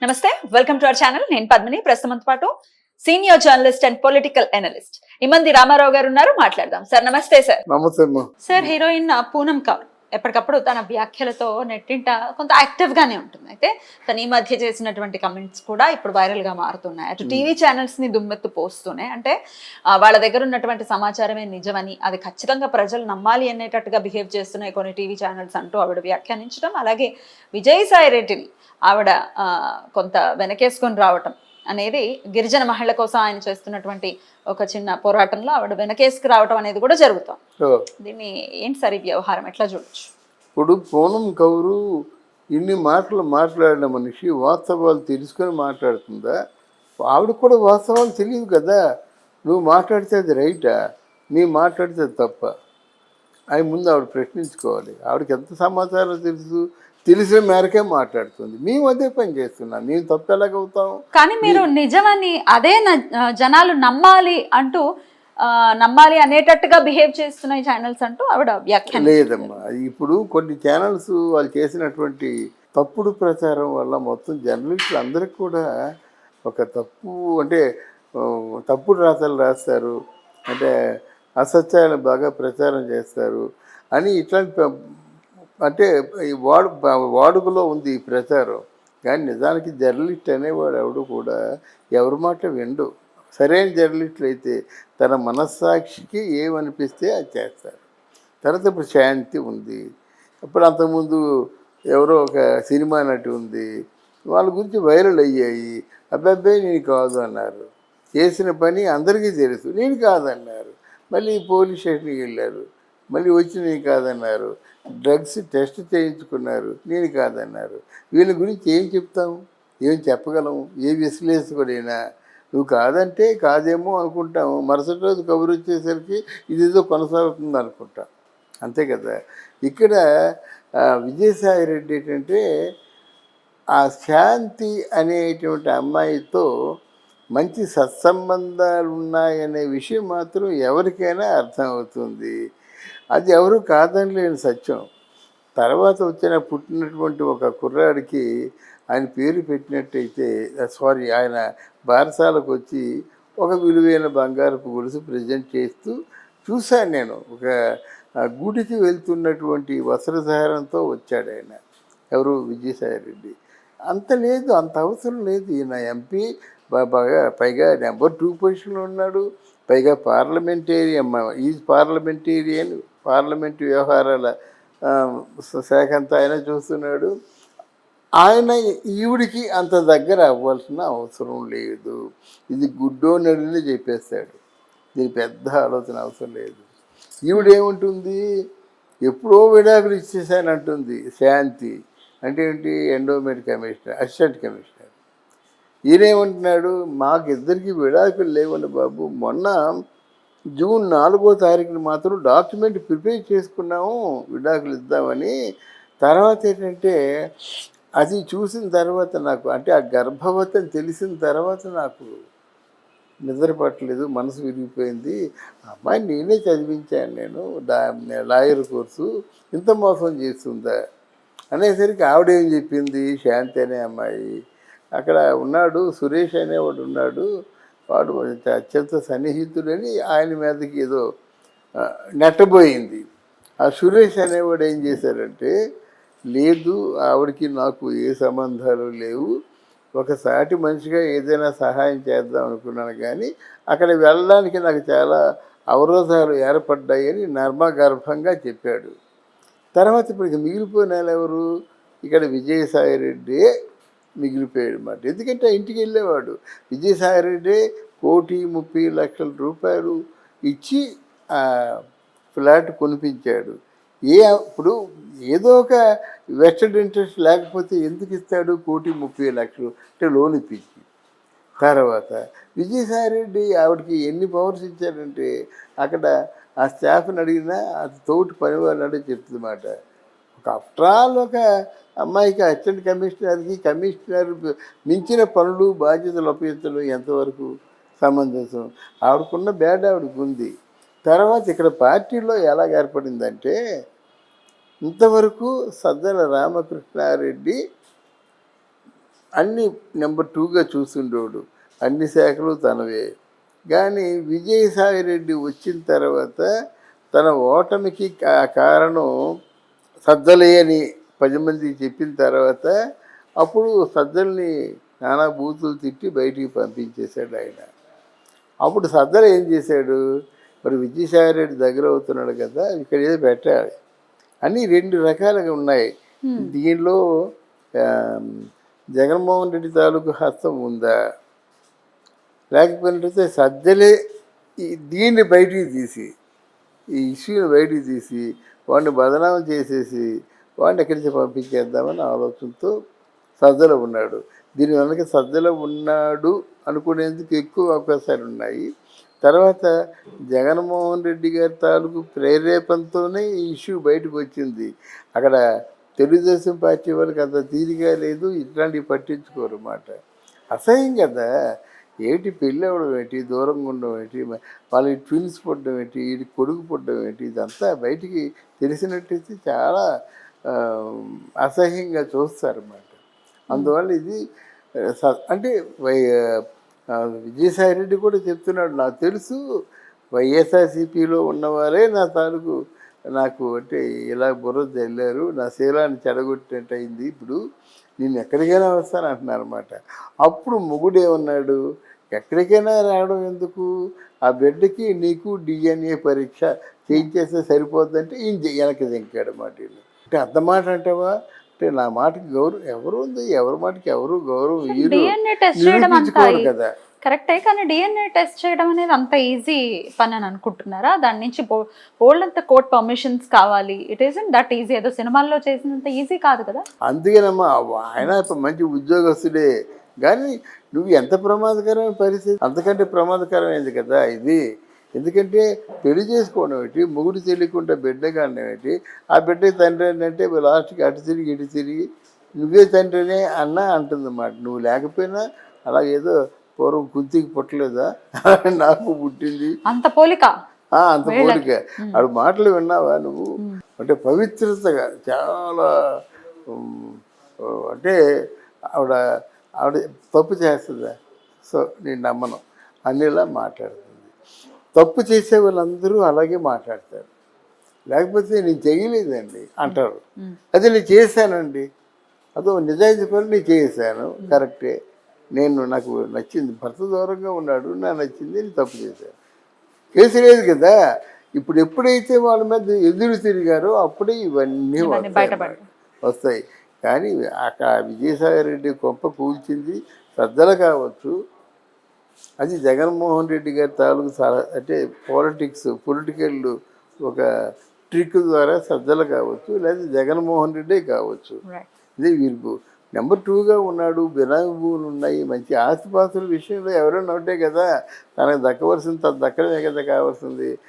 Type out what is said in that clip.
నమస్తే, welcome to our channel. నేను పద్మిని. ప్రస్తుతంతో పాటు senior journalist and political analyst Imandi Rama Rao garu ఉన్నారు. మాట్లాడదాం. సార్ నమస్తే. సార్ నమస్తే. సార్, హీరోయిన్ పూనం కౌర్ ఎప్పటికప్పుడు తన వ్యాఖ్యలతో నెట్టింట కొంత యాక్టివ్ గానే ఉంటుంది. అయితే తను ఈ మధ్య చేసినటువంటి కమెంట్స్ కూడా ఇప్పుడు వైరల్ గా మారుతున్నాయి. అటు టీవీ ఛానల్స్ ని దుమ్మెత్తు పోస్తూనే, అంటే వాళ్ళ దగ్గర ఉన్నటువంటి సమాచారమే నిజమని, అది ఖచ్చితంగా ప్రజలు నమ్మాలి అనేటట్టుగా బిహేవ్ చేస్తున్నాయి కొన్ని టీవీ ఛానల్స్ అంటూ ఆవిడ వ్యాఖ్యానించడం, అలాగే విజయసాయి రెడ్డిని ఆవిడ కొంత వెనకేసుకొని రావటం అనేది గిరిజన మహిళల కోసం ఆయన చేస్తున్నటువంటి ఒక చిన్న పోరాటంలో ఆవిడ వెనకేసుకు రావటం అనేది కూడా జరుగుతాం. దీన్ని ఏంటి సార్ ఈ వ్యవహారం ఎట్లా చూడొచ్చు? ఇప్పుడు పూనం కౌరు ఇన్ని మాటలు మాట్లాడిన మనిషి వాస్తవాలు తెలుసుకొని మాట్లాడుతుందా? ఆవిడ కూడా వాస్తవాలు తెలియదు కదా. నువ్వు మాట్లాడితే అది రైటా, నీ మాట్లాడితే అది తప్ప అని ముందు ఆవిడ ప్రశ్నించుకోవాలి. ఆవిడకి ఎంత సమాచారం తెలుసు, తెలిసిన మేరకే మాట్లాడుతుంది. మేము అదే పని చేస్తున్నాం. మేము తప్పు ఎలాగవుతాం? కానీ మీరు నిజమని అదే జనాలు నమ్మాలి అంటూ నమ్మాలి అనేటట్టుగా బిహేవ్ చేస్తున్నాయి ఛానల్స్ అంటూ ఆవిడ వ్యాఖ్య లేదమ్మా. ఇప్పుడు కొన్ని ఛానల్స్ వాళ్ళు చేసినటువంటి తప్పుడు ప్రచారం వల్ల మొత్తం జర్నలిస్టులు అందరికి కూడా ఒక తప్పు, అంటే తప్పుడు రాతలు రాస్తారు, అంటే అసత్యాలను బాగా ప్రచారం చేస్తారు అని ఇట్లాంటి, అంటే వాడుకలో ఉంది ఈ ప్రచారం. కానీ నిజానికి జర్నలిస్ట్ అనేవాడు ఎవడు కూడా ఎవరి మాట విండు. సరైన జర్నలిస్టులు అయితే తన మనస్సాక్షికి ఏమనిపిస్తే అది చేస్తారు. తర్వాత ఇప్పుడు శాంతి ఉంది, ఇప్పుడు అంతకుముందు ఎవరో ఒక సినిమా నటి ఉంది, వాళ్ళ గురించి వైరల్ అయ్యాయి. అబ్బాయి నేను కాదు అన్నారు, చేసిన పని అందరికీ తెలుసు, నేను కాదన్నారు. మళ్ళీ పోలీస్ స్టేషన్కి వెళ్ళారు, మళ్ళీ వచ్చి నేను కాదన్నారు. డ్రగ్స్ టెస్ట్ చేయించుకున్నారు, నేను కాదన్నారు. వీళ్ళ గురించి ఏం చెప్తాము, ఏం చెప్పగలము? ఏ విశ్లేషకుడైనా నువ్వు కాదంటే కాదేమో అనుకుంటాము, మరుసటి రోజు కబురు వచ్చేసరికి ఇదేదో కొనసాగుతుంది అనుకుంటాం, అంతే కదా. ఇక్కడ విజయసాయి రెడ్డి ఏంటంటే ఆ శాంతి అనేటువంటి అమ్మాయితో మంచి సత్సంబంధాలు ఉన్నాయనే విషయం మాత్రం ఎవరికైనా అర్థమవుతుంది. అది ఎవరు కాదనిలేని సత్యం. తర్వాత పుట్టినటువంటి ఒక కుర్రాడికి ఆయన పేరు పెట్టినట్టయితే, ఆయన బారసాలకు వచ్చి ఒక విలువైన బంగారపు గొలుసు ప్రజెంట్ చేస్తూ చూశాను నేను. ఒక గుడికి వెళ్తున్నటువంటి వస్త్రధారణతో వచ్చాడు ఆయన. ఎవరు? విజయసాయి రెడ్డి. అంత లేదు, అంత అవసరం లేదు. ఈయన ఎంపీ, బాగా పైగా నెంబర్ 2 పొజిషన్లో ఉన్నాడు, పైగా పార్లమెంటేరియన్, పార్లమెంటు వ్యవహారాల శాఖ అంతా ఆయన చూస్తున్నాడు. ఆయన ఈవిడికి అంత దగ్గర అవ్వాల్సిన అవసరం లేదు. ఇది గుడ్డోనడిని చెప్పేస్తాడు. దీని పెద్ద ఆలోచన అవసరం లేదు. ఈవిడేముంటుంది, ఎప్పుడో విడాకులు ఇచ్చేసానంటుంది శాంతి. అంటే ఏంటి? Endowment commissioner, assistant commissioner. ఈయనేమంటున్నాడు, మాకిద్దరికి విడాకులు లేవండి బాబు, మొన్న జూన్ 4వ తారీఖున మాత్రం డాక్యుమెంట్ ప్రిపేర్ చేసుకున్నాము విడాకులు ఇద్దామని. తర్వాత ఏంటంటే అది చూసిన తర్వాత నాకు, అంటే ఆ గర్భవతి అని తెలిసిన తర్వాత నాకు నిద్ర పట్టలేదు, మనసు విరిగిపోయింది. అమ్మాయిని నేనే చదివించాను, నేను లాయర్ కోర్సు, ఇంత మోసం చేస్తుందా అనేసరికి ఆవిడేం చెప్పింది, శాంతి అనే అమ్మాయి, అక్కడ ఉన్నాడు సురేష్ అనేవాడు ఉన్నాడు, వాడు అత్యంత సన్నిహితుడని ఆయన మీదకి ఏదో నెట్టబోయింది. ఆ సురేష్ అనేవాడు ఏం చేశారంటే, లేదు ఆవిడకి నాకు ఏ సంబంధాలు లేవు, ఒక సాటి మనిషిగా ఏదైనా సహాయం చేద్దాం అనుకున్నాను, కానీ అక్కడ వెళ్ళడానికి నాకు చాలా అవరోధాలు ఏర్పడ్డాయని నర్మగర్భంగా చెప్పాడు. తర్వాత ఇప్పటికి మిగిలిపోయిన ఎవరు? ఇక్కడ విజయసాయి రెడ్డి మిగిలిపోయాడు అన్నమాట. ఎందుకంటే ఇంటికి వెళ్ళేవాడు విజయసాయిరెడ్డి 1,30,00,000 రూపాయలు ఇచ్చి ఫ్లాట్ కొనిపించాడు. ఇప్పుడు ఏదో ఒక వెస్టెడ్ ఇంట్రెస్ట్ లేకపోతే ఎందుకు ఇస్తాడు 1,30,00,000 అంటే లోన్ ఇప్పించి. తర్వాత విజయసాయిరెడ్డి ఆవిడకి ఎన్ని పవర్స్ ఇచ్చాడంటే, అక్కడ ఆ స్టాఫ్ని అడిగినా అది తోటి పనివాళ్ళని చెప్తుందన్నమాట. ఆఫ్టర్ ఆల్ ఒక అమ్మాయికి అసిస్టెంట్ కమిషనర్ మించిన పనులు బాధ్యతలు అప్పగించడం ఎంతవరకు సమంజసం? ఆవిడకున్న బ్యాడ్ ఆవిడకు ఉంది. తర్వాత ఇక్కడ పార్టీలో ఎలా ఏర్పడిందంటే, ఇంతవరకు సజ్జల రామకృష్ణారెడ్డి అన్ని నెంబర్ 2గా చూస్తుండేవాడు, అన్ని శాఖలు తనవే. కానీ విజయసాయి రెడ్డి వచ్చిన తర్వాత తన ఓటమికి కారణం సజ్జలే అని 10 మంది చెప్పిన తర్వాత అప్పుడు సజ్జల్ని నానా బూతులు తిట్టి బయటికి పంపించేశాడు ఆయన. అప్పుడు సజ్జల ఏం చేశాడు, మరి విజయసాయి రెడ్డి దగ్గర అవుతున్నాడు కదా, ఇక్కడ ఏదో పెట్టాలి అని 2 రకాలుగా ఉన్నాయి. దీనిలో జగన్మోహన్ రెడ్డి తాలూకు హస్తం ఉందా, లేకపోతే సజ్జలే దీన్ని బయటికి తీసి, ఈ ఇష్యూని బయటికి తీసి వాడిని బదనామం చేసేసి వాడిని ఎక్కడి నుంచి పంపించేద్దామని ఆలోచనతో సజ్జల ఉన్నాడు. దీని వెనక సజ్జల ఉన్నాడు అనుకునేందుకు ఎక్కువ అవకాశాలు ఉన్నాయి. తర్వాత జగన్మోహన్ రెడ్డి గారి తాలూకు ప్రేరేపణతోనే ఈ ఇష్యూ బయటకు వచ్చింది. అక్కడ తెలుగుదేశం పార్టీ వాళ్ళకి అంత తీరిగా లేదు, ఇట్లాంటివి పట్టించుకోరు అన్నమాట. అసహ్యం కదా, ఏంటి పెళ్ళి అవ్వడం ఏంటి, దూరంగా ఉండడం ఏంటి, వాళ్ళకి ట్విన్స్ పుట్టడం ఏంటి, వీడికి కొడుకు పుట్టడం ఏంటి, ఇదంతా బయటికి తెలిసినట్టయితే చాలా అసహ్యంగా చూస్తారన్నమాట. అందువల్ల ఇది అంటే విజయసాయి రెడ్డి కూడా చెప్తున్నాడు, నాకు తెలుసు వైఎస్ఆర్సీపీలో ఉన్నవారే నా తాలూకు నాకు అంటే ఇలా బుర్ర జల్లారు, నా శీలాన్ని చెడగొట్టినట్టు అయింది, ఇప్పుడు నేను ఎక్కడికైనా వస్తాను అంటున్నారన్నమాట. అప్పుడు మొగుడు ఏమన్నాడు, ఎక్కడికైనా రావడం ఎందుకు, ఆ బిడ్డకి నీకు డిఎన్ఏ పరీక్ష చేయించేస్తే సరిపోద్దంటే ఈయన వెనక్కి దింకాడు మాట. అంటే అంత మాట అంటావా, అంటే నా మాటకి గౌరవం ఎవరు ఉంది, ఎవరి మాటకి ఎవరు గౌరవం నిరూపించుకోరు కదా. కరెక్టే, కానీ డిఎన్ఏ టెస్ట్ చేయడం అనేది అంత ఈజీ పని అని అనుకుంటున్నారా? దాని నుంచి బోల్డ్ అంత కోర్ట్ పర్మిషన్స్ కావాలి. ఇట్ ఈజంట్ దట్ ఈజీ, ఏదో సినిమాల్లో చేసినంత ఈజీ కాదు కదా. అందుకేనమ్మా ఆయన మంచి ఉద్యోగస్తుడే, కానీ నువ్వు ఎంత ప్రమాదకరమైన పరిస్థితి, అంతకంటే ప్రమాదకరమైనది కదా ఇది. ఎందుకంటే పెళ్లి చేసుకోవడం ఏంటి, మొగుడు తెలియకుండా బిడ్డ కావడం ఏంటి, ఆ బిడ్డ తండ్రి అంటే లాస్ట్కి అటు తిరిగి ఇటు తిరిగి నువ్వే తండ్రినే అన్న అంటుందన్నమాట. నువ్వు లేకపోయినా అలాగేదో పూర్వం కుంతికి పుట్టలేదా నాకు పుట్టింది అంత పోలిక, అంత పోలిక. ఆవిడ మాటలు విన్నావా నువ్వు, అంటే పవిత్రతగా చాలా, అంటే ఆవిడ తప్పు చేస్తుందా, సో నేను నమ్మను అన్నిలా మాట్లాడుతుంది. తప్పు చేసే వాళ్ళందరూ అలాగే మాట్లాడతారు, లేకపోతే నేను చేయలేదండి అంటారు. అదే నేను చేశానండి, అదో నిజాయితీ పని నేను చేశాను, కరెక్టే, నాకు నచ్చింది, భర్త దూరంగా ఉన్నాడు, నాకు నచ్చింది, నేను తప్పు చేశాను, కేసు లేదు కదా. ఇప్పుడు ఎప్పుడైతే వాళ్ళ మీద ఎదురు తిరిగారో అప్పుడే ఇవన్నీ వస్తాయి. కానీ అక్కడ విజయసాయి రెడ్డి కొంప కూల్చింది సజ్జల కావచ్చు, అది జగన్మోహన్ రెడ్డి గారి తాలూకు అంటే పొలిటికల్ ఒక ట్రిక్ ద్వారా సజ్జల కావచ్చు, లేదా జగన్మోహన్ రెడ్డి కావచ్చు. ఇది వీరికి నెంబర్ 2గా ఉన్నాడు, బినామీ భూములు ఉన్నాయి, మంచి ఆస్తిపాస్తుల విషయంలో ఎవరైనా ఉంటే కదా తనకు దక్కవలసింది, తను దక్కడమే కదా కావాల్సింది.